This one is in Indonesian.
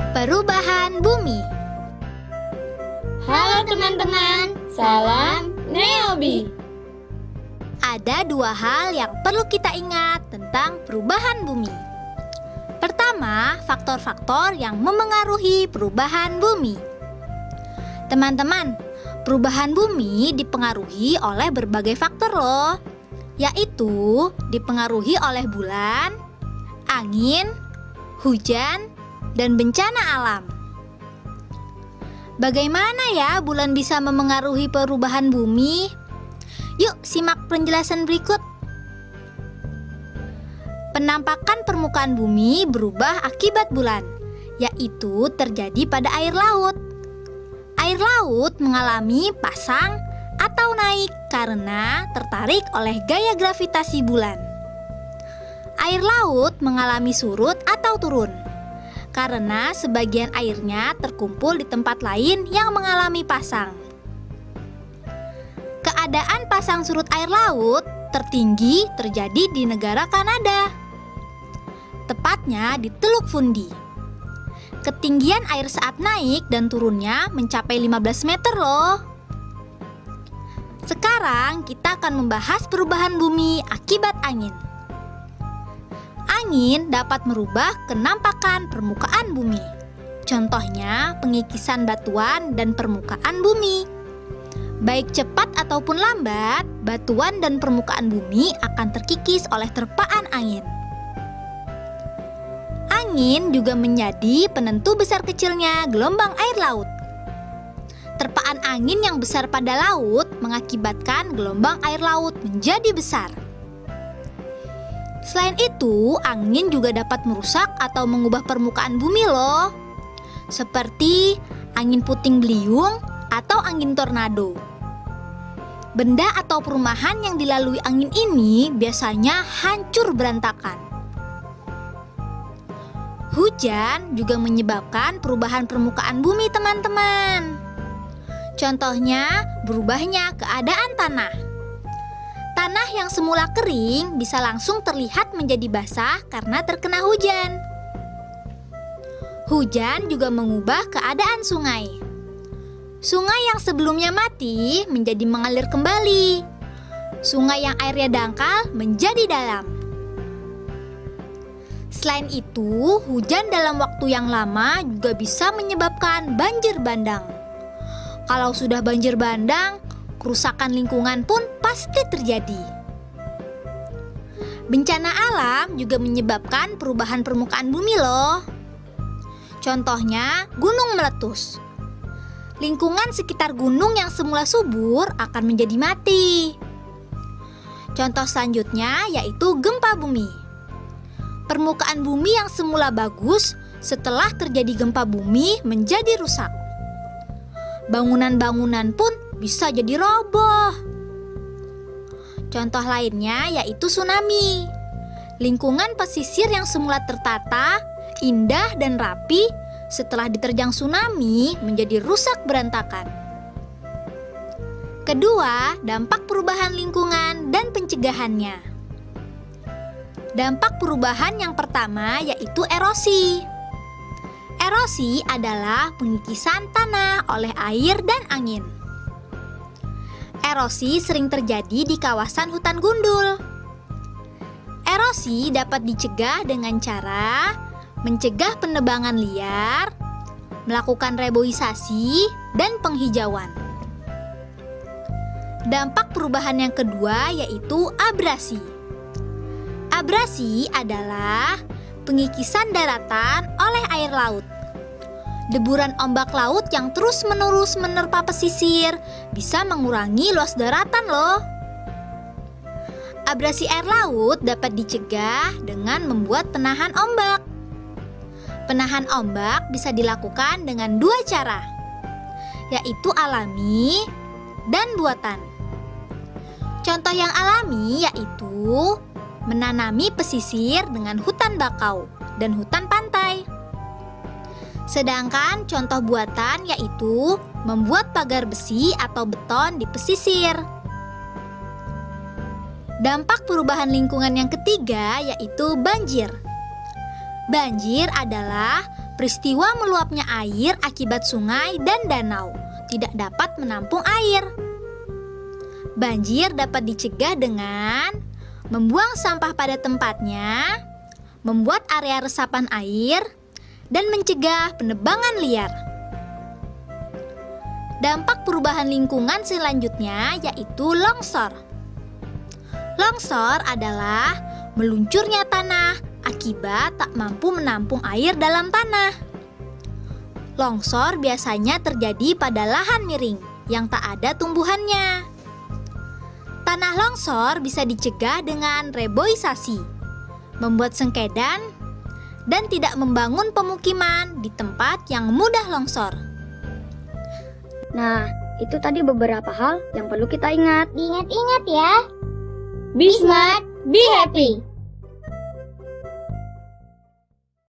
Perubahan bumi. Halo teman-teman, salam Neobi. Ada dua hal yang perlu kita ingat tentang perubahan bumi. Pertama, faktor-faktor yang memengaruhi perubahan bumi. Teman-teman, perubahan bumi dipengaruhi oleh berbagai faktor loh, yaitu dipengaruhi oleh bulan, angin, hujan, dan bencana alam. Bagaimana ya bulan bisa memengaruhi perubahan bumi? Yuk simak penjelasan berikut. Penampakan permukaan bumi berubah akibat bulan, yaitu terjadi pada air laut. Air laut mengalami pasang atau naik karena tertarik oleh gaya gravitasi bulan. Air laut mengalami surut atau turun karena sebagian airnya terkumpul di tempat lain yang mengalami pasang. Keadaan pasang surut air laut tertinggi terjadi di negara Kanada, tepatnya di Teluk Fundi. Ketinggian air saat naik dan turunnya mencapai 15 meter loh. Sekarang kita akan membahas perubahan bumi akibat angin. Angin dapat merubah kenampakan permukaan bumi. Contohnya pengikisan batuan dan permukaan bumi. Baik cepat ataupun lambat, batuan dan permukaan bumi akan terkikis oleh terpaan angin. Angin juga menjadi penentu besar kecilnya gelombang air laut. Terpaan angin yang besar pada laut mengakibatkan gelombang air laut menjadi besar. Selain itu, angin juga dapat merusak atau mengubah permukaan bumi loh, seperti angin puting beliung atau angin tornado. Benda atau perumahan yang dilalui angin ini biasanya hancur berantakan. Hujan juga menyebabkan perubahan permukaan bumi, teman-teman. Contohnya, berubahnya keadaan tanah. Tanah yang semula kering bisa langsung terlihat menjadi basah karena terkena hujan. Hujan juga mengubah keadaan sungai. Sungai yang sebelumnya mati menjadi mengalir kembali. Sungai yang airnya dangkal menjadi dalam. Selain itu, hujan dalam waktu yang lama juga bisa menyebabkan banjir bandang. Kalau sudah banjir bandang, kerusakan lingkungan pun pasti terjadi. Bencana alam juga menyebabkan perubahan permukaan bumi loh. Contohnya, gunung meletus. Lingkungan sekitar gunung yang semula subur akan menjadi mati. Contoh selanjutnya yaitu gempa bumi. Permukaan bumi yang semula bagus setelah terjadi gempa bumi menjadi rusak. Bangunan-bangunan pun bisa jadi roboh. Contoh lainnya yaitu tsunami. Lingkungan pesisir yang semula tertata, indah dan rapi setelah diterjang tsunami menjadi rusak berantakan. Kedua, dampak perubahan lingkungan dan pencegahannya. Dampak perubahan yang pertama yaitu erosi. Erosi adalah pengikisan tanah oleh air dan angin. Erosi sering terjadi di kawasan hutan gundul. Erosi dapat dicegah dengan cara mencegah penebangan liar, melakukan reboisasi, dan penghijauan. Dampak perubahan yang kedua yaitu abrasi. Abrasi adalah pengikisan daratan oleh air laut. Deburan ombak laut yang terus-menerus menerpa pesisir bisa mengurangi luas daratan loh. Abrasi air laut dapat dicegah dengan membuat penahan ombak. Penahan ombak bisa dilakukan dengan dua cara, yaitu alami dan buatan. Contoh yang alami yaitu menanami pesisir dengan hutan bakau dan hutan pantai. Sedangkan contoh buatan yaitu membuat pagar besi atau beton di pesisir. Dampak perubahan lingkungan yang ketiga yaitu banjir. Banjir adalah Peristiwa meluapnya air akibat sungai dan danau tidak dapat menampung air. Banjir dapat dicegah dengan membuang sampah pada tempatnya, membuat area resapan air, dan mencegah penebangan liar. Dampak perubahan lingkungan selanjutnya yaitu longsor. Longsor adalah meluncurnya tanah akibat tak mampu menampung air dalam tanah. Longsor biasanya terjadi pada lahan miring yang tak ada tumbuhannya. Tanah longsor bisa dicegah dengan reboisasi, membuat sengkedan, dan tidak membangun pemukiman di tempat yang mudah longsor. Nah, itu tadi beberapa hal yang perlu kita ingat. Diingat-ingat ya. Be smart, be happy.